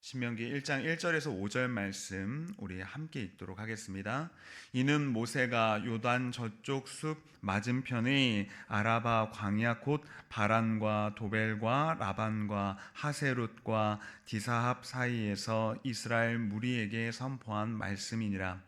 신명기 1장 1절에서 5절 말씀 우리 함께 읽도록 하겠습니다. 이는 모세가 요단 저쪽 숲 맞은편의 아라바 광야 곧 바란과 도벨과 라반과 하세롯과 디사합 사이에서 이스라엘 무리에게 선포한 말씀이니라.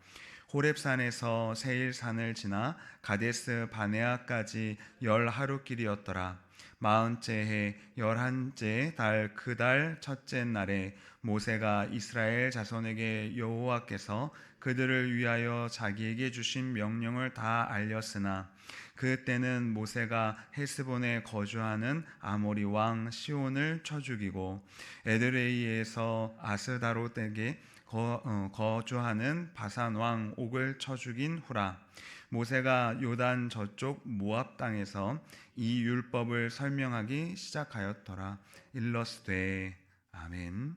호렙산에서 세일산을 지나 가데스 바네아까지 10하루길이었더라. 40째 해 11째 달 그 달 첫째 날에 모세가 이스라엘 자손에게 여호와께서 그들을 위하여 자기에게 주신 명령을 다 알렸으나 그때는 모세가 헤스본에 거주하는 아모리 왕 시온을 쳐 죽이고 에드레이에서 아스다롯에게 거주하는 바산 왕 옥을 쳐 죽인 후라. 모세가 요단 저쪽 모압 땅에서 이 율법을 설명하기 시작하였더라. 일러스되 아멘.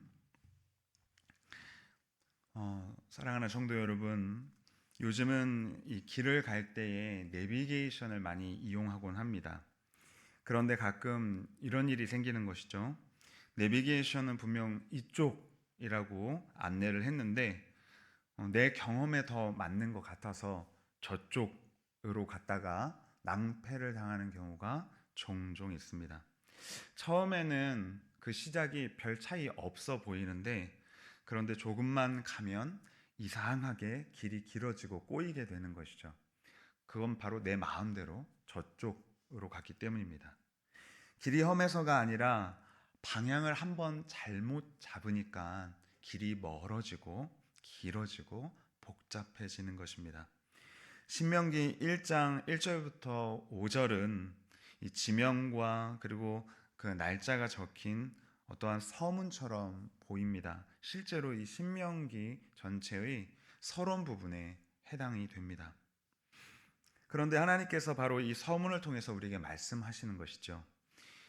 사랑하는 성도 여러분, 요즘은 이 길을 갈 때에 내비게이션을 많이 이용하곤 합니다. 그런데 가끔 이런 일이 생기는 것이죠. 내비게이션은 분명 이쪽이라고 안내를 했는데 내 경험에 더 맞는 것 같아서 저쪽으로 갔다가 낭패를 당하는 경우가 종종 있습니다. 처음에는 그 시작이 별 차이 없어 보이는데 그런데 조금만 가면 이상하게 길이 길어지고 꼬이게 되는 것이죠. 그건 바로 내 마음대로 저쪽으로 갔기 때문입니다. 길이 험해서가 아니라 방향을 한번 잘못 잡으니까 길이 멀어지고 길어지고 복잡해지는 것입니다. 신명기 1장 1절부터 5절은 이 지명과 그리고 그 날짜가 적힌 어떠한 서문처럼 보입니다. 실제로 이 신명기 전체의 서론 부분에 해당이 됩니다. 그런데 하나님께서 바로 이 서문을 통해서 우리에게 말씀하시는 것이죠.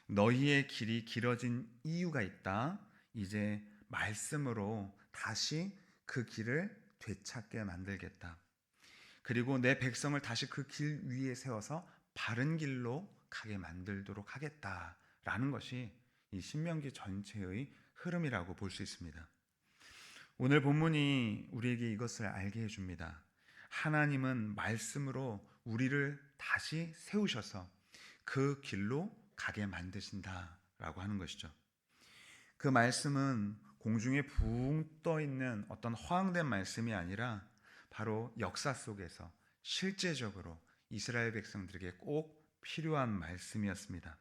너희의 길이 길어진 이유가 있다. 이제 말씀으로 다시 그 길을 되찾게 만들겠다. 그리고 내 백성을 다시 그 길 위에 세워서 바른 길로 가게 만들도록 하겠다라는 것이 이 신명기 전체의 흐름이라고 볼 수 있습니다. 오늘 본문이 우리에게 이것을 알게 해줍니다. 하나님은 말씀으로 우리를 다시 세우셔서 그 길로 가게 만드신다라고 하는 것이죠. 그 말씀은 공중에 붕 떠 있는 어떤 허황된 말씀이 아니라 바로 역사 속에서 실제적으로 이스라엘 백성들에게 꼭 필요한 말씀이었습니다.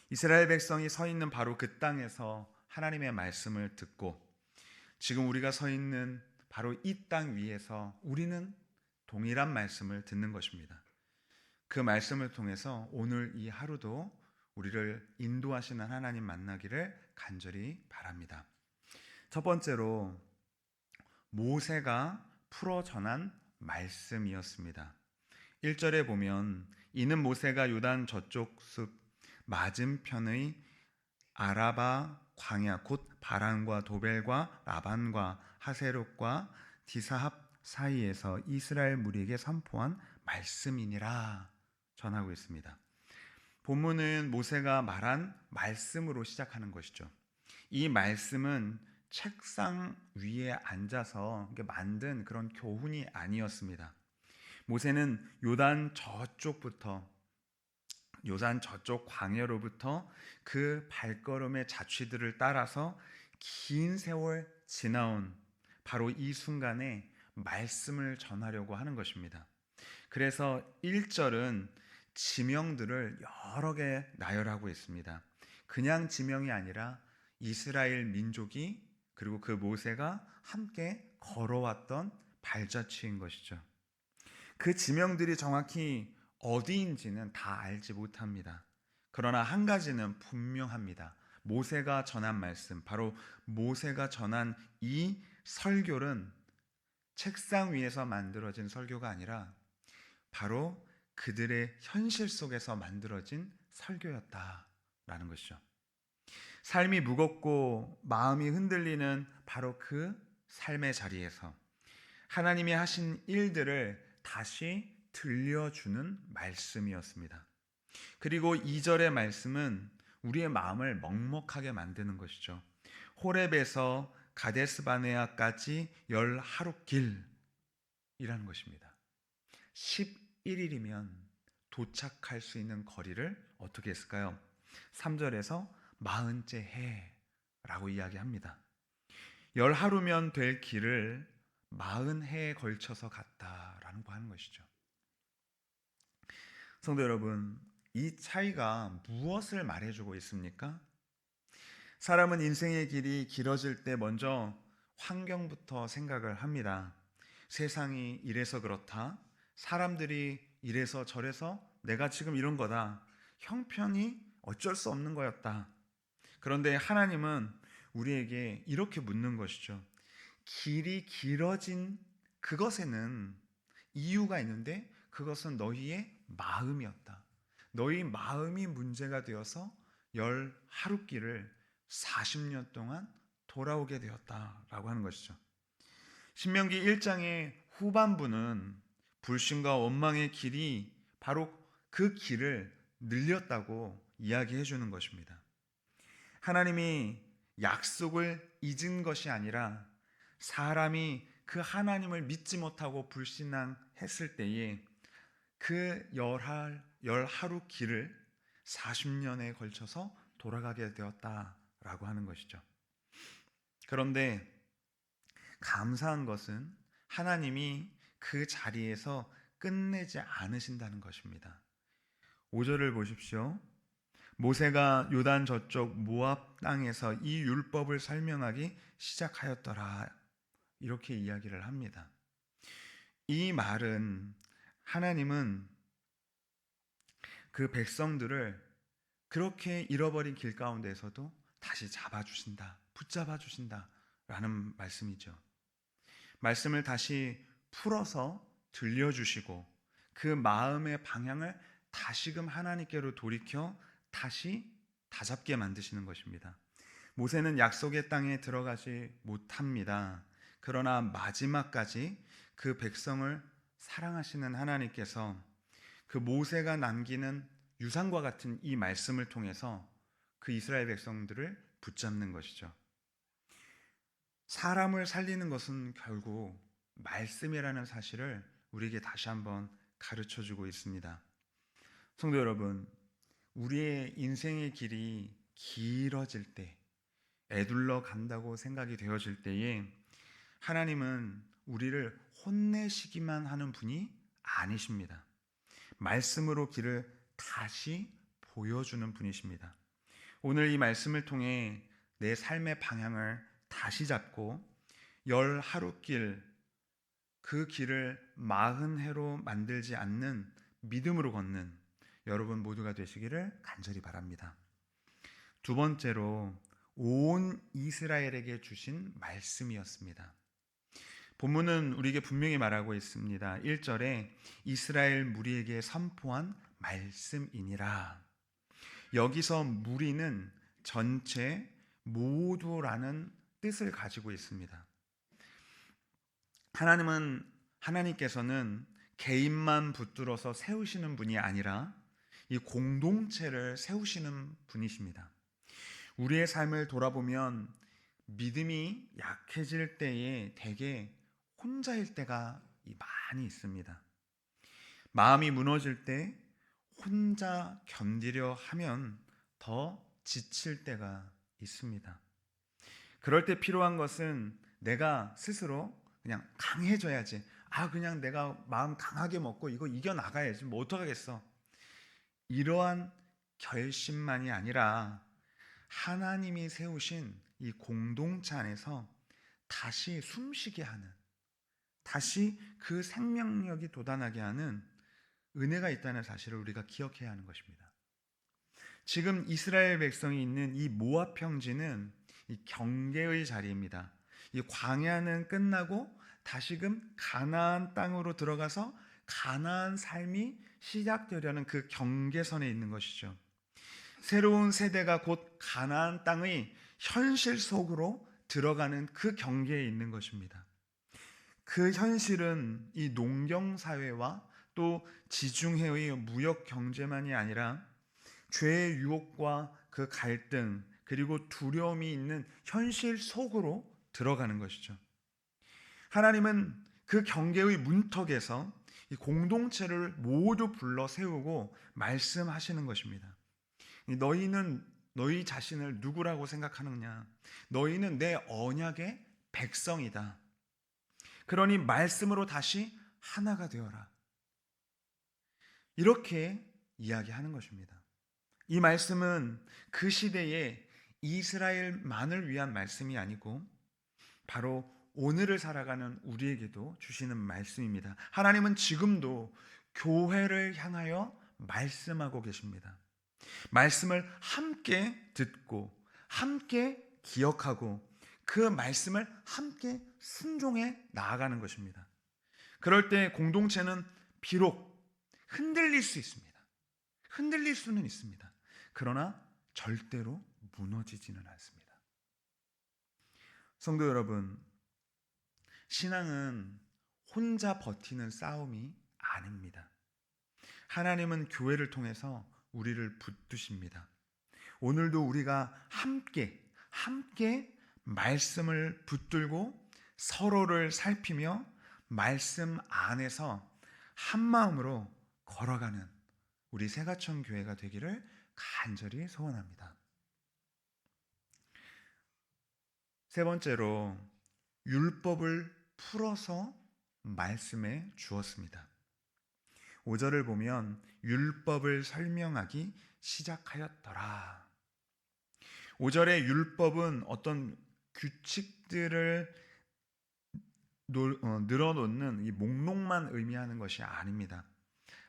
이스라엘 백성이 서 있는 바로 그 땅에서 하나님의 말씀을 듣고 지금 우리가 서 있는 바로 이 땅 위에서 우리는 동일한 말씀을 듣는 것입니다. 그 말씀을 통해서 오늘 이 하루도 우리를 인도하시는 하나님 만나기를 간절히 바랍니다. 첫 번째로 모세가 풀어 전한 말씀이었습니다. 1절에 보면 이는 모세가 요단 저쪽 숲 맞은편의 아라바 광야 곧 바란과 도벨과 라반과 하세롯과 디사합 사이에서 이스라엘 무리에게 선포한 말씀이니라 전하고 있습니다. 본문은 모세가 말한 말씀으로 시작하는 것이죠. 이 말씀은 책상 위에 앉아서 만든 그런 교훈이 아니었습니다. 모세는 요단 저쪽 광야로부터 그 발걸음의 자취들을 따라서 긴 세월 지나온 바로 이 순간에 말씀을 전하려고 하는 것입니다. 그래서 1절은 지명들을 여러 개 나열하고 있습니다. 그냥 지명이 아니라 이스라엘 민족이 그리고 그 모세가 함께 걸어왔던 발자취인 것이죠. 그 지명들이 정확히 어디인지는 다 알지 못합니다. 그러나 한 가지는 분명합니다. 모세가 전한 말씀, 바로 모세가 전한 이 설교는 책상 위에서 만들어진 설교가 아니라 바로 그들의 현실 속에서 만들어진 설교였다라는 것이죠. 삶이 무겁고 마음이 흔들리는 바로 그 삶의 자리에서 하나님이 하신 일들을 다시 들려주는 말씀이었습니다. 그리고 2절의 말씀은 우리의 마음을 먹먹하게 만드는 것이죠. 호렙에서 가데스 바네아까지 10하루길이라는 것입니다. 11일이면 도착할 수 있는 거리를 어떻게 했을까요? 3절에서 40째 해라고 이야기합니다. 10하루면 될 길을 40해에 걸쳐서 갔다라고 하는 것이죠. 성도 여러분, 이 차이가 무엇을 말해주고 있습니까? 사람은 인생의 길이 길어질 때 먼저 환경부터 생각을 합니다. 세상이 이래서 그렇다. 사람들이 이래서 저래서 내가 지금 이런 거다. 형편이 어쩔 수 없는 거였다. 그런데 하나님은 우리에게 이렇게 묻는 것이죠. 길이 길어진 그것에는 이유가 있는데 그것은 너희의 마음이었다. 너희 마음이 문제가 되어서 10하루길을 40년 동안 돌아오게 되었다라고 하는 것이죠. 신명기 1장의 후반부는 불신과 원망의 길이 바로 그 길을 늘렸다고 이야기해 주는 것입니다. 하나님이 약속을 잊은 것이 아니라 사람이 그 하나님을 믿지 못하고 불신앙했을 때에 그 10하루 길을 40년에 걸쳐서 돌아가게 되었다라고 하는 것이죠. 그런데 감사한 것은 하나님이 그 자리에서 끝내지 않으신다는 것입니다. 5절을 보십시오. 모세가 요단 저쪽 모압 땅에서 이 율법을 설명하기 시작하였더라. 이렇게 이야기를 합니다. 이 말은 하나님은 그 백성들을 그렇게 잃어버린 길 가운데에서도 다시 잡아주신다, 붙잡아주신다 라는 말씀이죠. 말씀을 다시 풀어서 들려주시고 그 마음의 방향을 다시금 하나님께로 돌이켜 다시 다잡게 만드시는 것입니다. 모세는 약속의 땅에 들어가지 못합니다. 그러나 마지막까지 그 백성을 사랑하시는 하나님께서 그 모세가 남기는 유산과 같은 이 말씀을 통해서 그 이스라엘 백성들을 붙잡는 것이죠. 사람을 살리는 것은 결국 말씀이라는 사실을 우리에게 다시 한번 가르쳐 주고 있습니다. 성도 여러분, 우리의 인생의 길이 길어질 때, 애둘러 간다고 생각이 되어질 때에 하나님은 우리를 혼내시기만 하는 분이 아니십니다. 말씀으로 길을 다시 보여주는 분이십니다. 오늘 이 말씀을 통해 내 삶의 방향을 다시 잡고 10하루길, 그 길을 40해로 만들지 않는 믿음으로 걷는 여러분 모두가 되시기를 간절히 바랍니다. 두 번째로 온 이스라엘에게 주신 말씀이었습니다. 본문은 우리에게 분명히 말하고 있습니다. 1절에 이스라엘 무리에게 선포한 말씀이니라. 여기서 무리는 전체 모두라는 뜻을 가지고 있습니다. 하나님께서는 개인만 붙들어서 세우시는 분이 아니라 이 공동체를 세우시는 분이십니다. 우리의 삶을 돌아보면 믿음이 약해질 때에 대개 혼자일 때가 많이 있습니다. 마음이 무너질 때 혼자 견디려 하면 더 지칠 때가 있습니다. 그럴 때 필요한 것은 내가 스스로 그냥 강해져야지. 그냥 내가 마음 강하게 먹고 이거 이겨나가야지. 뭐 어떡하겠어. 이러한 결심만이 아니라 하나님이 세우신 이 공동체 안에서 다시 숨쉬게 하는, 다시 그 생명력이 돋아나게 하는 은혜가 있다는 사실을 우리가 기억해야 하는 것입니다. 지금 이스라엘 백성이 있는 이 모압 평지는 이 경계의 자리입니다. 이 광야는 끝나고 다시금 가나안 땅으로 들어가서 가나안 삶이 시작되려는 그 경계선에 있는 것이죠. 새로운 세대가 곧 가나안 땅의 현실 속으로 들어가는 그 경계에 있는 것입니다. 그 현실은 이 농경사회와 또 지중해의 무역 경제만이 아니라 죄의 유혹과 그 갈등 그리고 두려움이 있는 현실 속으로 들어가는 것이죠. 하나님은 그 경계의 문턱에서 이 공동체를 모두 불러 세우고 말씀하시는 것입니다. 너희는 너희 자신을 누구라고 생각하느냐? 너희는 내 언약의 백성이다. 그러니 말씀으로 다시 하나가 되어라. 이렇게 이야기하는 것입니다. 이 말씀은 그 시대에 이스라엘만을 위한 말씀이 아니고 바로 오늘을 살아가는 우리에게도 주시는 말씀입니다. 하나님은 지금도 교회를 향하여 말씀하고 계십니다. 말씀을 함께 듣고 함께 기억하고 그 말씀을 함께 순종해 나아가는 것입니다. 그럴 때 공동체는 비록 흔들릴 수 있습니다. 흔들릴 수는 있습니다. 그러나 절대로 무너지지는 않습니다. 성도 여러분, 신앙은 혼자 버티는 싸움이 아닙니다. 하나님은 교회를 통해서 우리를 붙드십니다. 오늘도 우리가 함께 말씀을 붙들고 서로를 살피며 말씀 안에서 한 마음으로 걸어가는 우리 새가천 교회가 되기를 간절히 소원합니다. 세 번째로 율법을 풀어서 말씀해 주었습니다. 5절을 보면 율법을 설명하기 시작하였더라. 5절의 율법은 어떤 규칙들을 늘어놓는 이 목록만 의미하는 것이 아닙니다.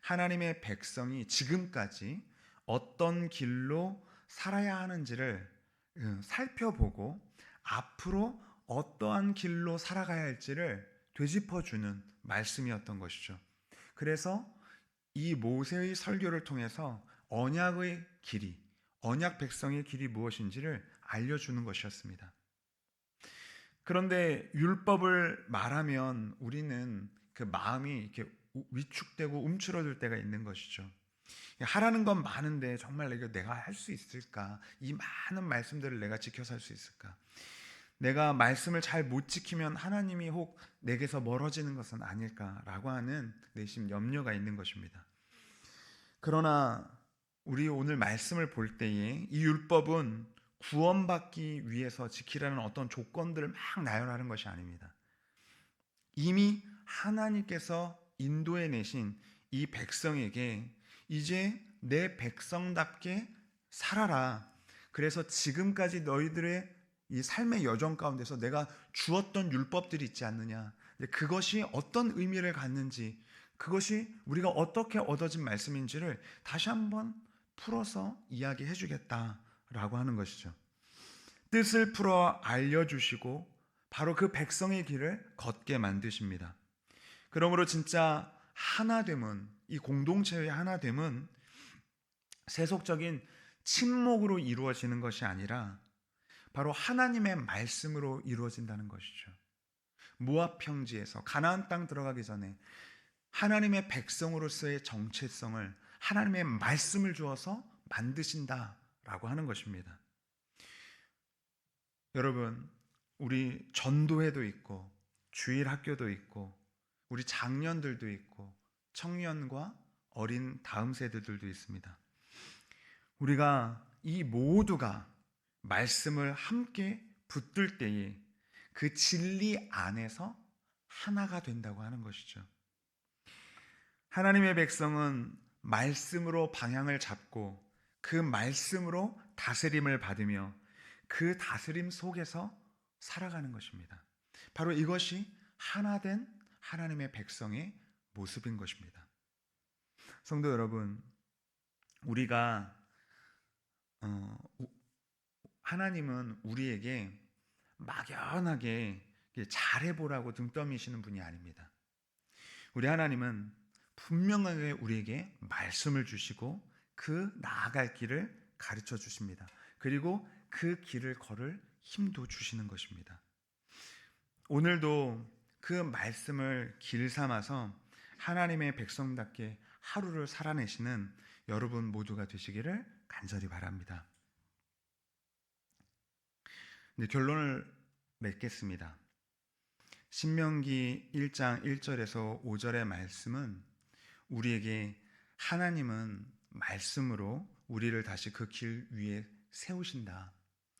하나님의 백성이 지금까지 어떤 길로 살아야 하는지를 살펴보고 앞으로 어떠한 길로 살아가야 할지를 되짚어주는 말씀이었던 것이죠. 그래서 이 모세의 설교를 통해서 언약의 길이, 언약 백성의 길이 무엇인지를 알려주는 것이었습니다. 그런데 율법을 말하면 우리는 그 마음이 이렇게 위축되고 움츠러들 때가 있는 것이죠. 하라는 건 많은데 정말 이거 내가 할 수 있을까? 이 많은 말씀들을 내가 지켜 살 수 있을까? 내가 말씀을 잘 못 지키면 하나님이 혹 내게서 멀어지는 것은 아닐까라고 하는 내심 염려가 있는 것입니다. 그러나 우리 오늘 말씀을 볼 때에 이 율법은 구원받기 위해서 지키라는 어떤 조건들을 막 나열하는 것이 아닙니다. 이미 하나님께서 인도해 내신 이 백성에게 이제 내 백성답게 살아라. 그래서 지금까지 너희들의 이 삶의 여정 가운데서 내가 주었던 율법들이 있지 않느냐. 그것이 어떤 의미를 갖는지, 그것이 우리가 어떻게 얻어진 말씀인지를 다시 한번 풀어서 이야기해 주겠다라고 하는 것이죠. 뜻을 풀어 알려주시고 바로 그 백성의 길을 걷게 만드십니다. 그러므로 진짜 하나됨은, 이 공동체의 하나됨은 세속적인 침묵으로 이루어지는 것이 아니라 바로 하나님의 말씀으로 이루어진다는 것이죠. 모압 평지에서 가나안 땅 들어가기 전에 하나님의 백성으로서의 정체성을 하나님의 말씀을 주어서 만드신다라고 하는 것입니다. 여러분, 우리 전도회도 있고 주일 학교도 있고 우리 장년들도 있고 청년과 어린 다음 세대들도 있습니다. 우리가 이 모두가 말씀을 함께 붙들 때에 그 진리 안에서 하나가 된다고 하는 것이죠. 하나님의 백성은 말씀으로 방향을 잡고 그 말씀으로 다스림을 받으며 그 다스림 속에서 살아가는 것입니다. 바로 이것이 하나된 하나님의 백성의 모습인 것입니다. 성도 여러분, 우리가 하나님은 우리에게 막연하게 잘해보라고 등 떠미시는 분이 아닙니다. 우리 하나님은 분명하게 우리에게 말씀을 주시고 그 나아갈 길을 가르쳐 주십니다. 그리고 그 길을 걸을 힘도 주시는 것입니다. 오늘도 그 말씀을 길 삼아서 하나님의 백성답게 하루를 살아내시는 여러분 모두가 되시기를 간절히 바랍니다. 근데 결론을 맺겠습니다. 신명기 1장 1절에서 5절의 말씀은 우리에게 하나님은 말씀으로 우리를 다시 그 길 위에 세우신다.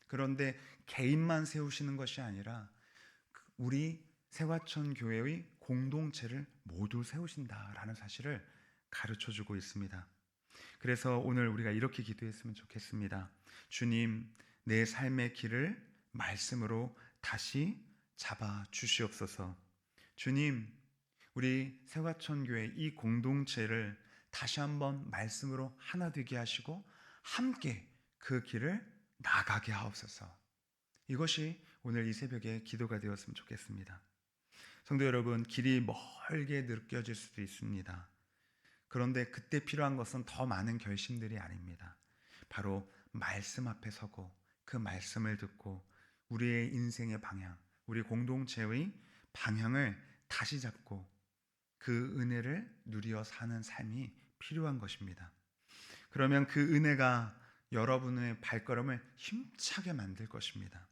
그런데 개인만 세우시는 것이 아니라 우리 세화천 교회의 공동체를 모두 세우신다라는 사실을 가르쳐 주고 있습니다. 그래서 오늘 우리가 이렇게 기도했으면 좋겠습니다. 주님, 내 삶의 길을 말씀으로 다시 잡아 주시옵소서. 주님, 우리 세화천 교회 이 공동체를 다시 한번 말씀으로 하나 되게 하시고 함께 그 길을 나가게 하옵소서. 이것이 오늘 이 새벽에 기도가 되었으면 좋겠습니다. 성도 여러분, 길이 멀게 느껴질 수도 있습니다. 그런데 그때 필요한 것은 더 많은 결심들이 아닙니다. 바로 말씀 앞에 서고 그 말씀을 듣고 우리의 인생의 방향, 우리 공동체의 방향을 다시 잡고 그 은혜를 누리어 사는 삶이 필요한 것입니다. 그러면 그 은혜가 여러분의 발걸음을 힘차게 만들 것입니다.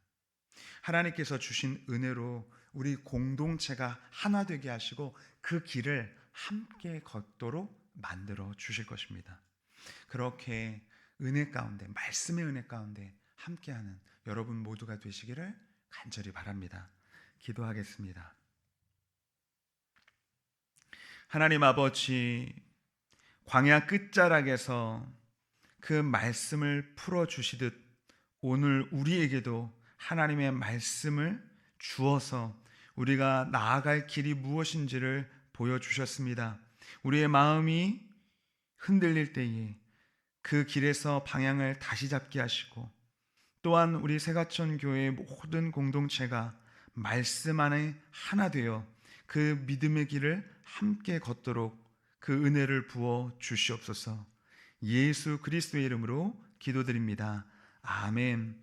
하나님께서 주신 은혜로 우리 공동체가 하나 되게 하시고 그 길을 함께 걷도록 만들어 주실 것입니다. 그렇게 은혜 가운데, 말씀의 은혜 가운데 함께하는 여러분 모두가 되시기를 간절히 바랍니다. 기도하겠습니다. 하나님 아버지, 광야 끝자락에서 그 말씀을 풀어주시듯 오늘 우리에게도 하나님의 말씀을 주어서 우리가 나아갈 길이 무엇인지를 보여주셨습니다. 우리의 마음이 흔들릴 때에 그 길에서 방향을 다시 잡게 하시고 또한 우리 세가천 교회의 모든 공동체가 말씀 안에 하나 되어 그 믿음의 길을 함께 걷도록 그 은혜를 부어 주시옵소서. 예수 그리스도의 이름으로 기도드립니다. 아멘.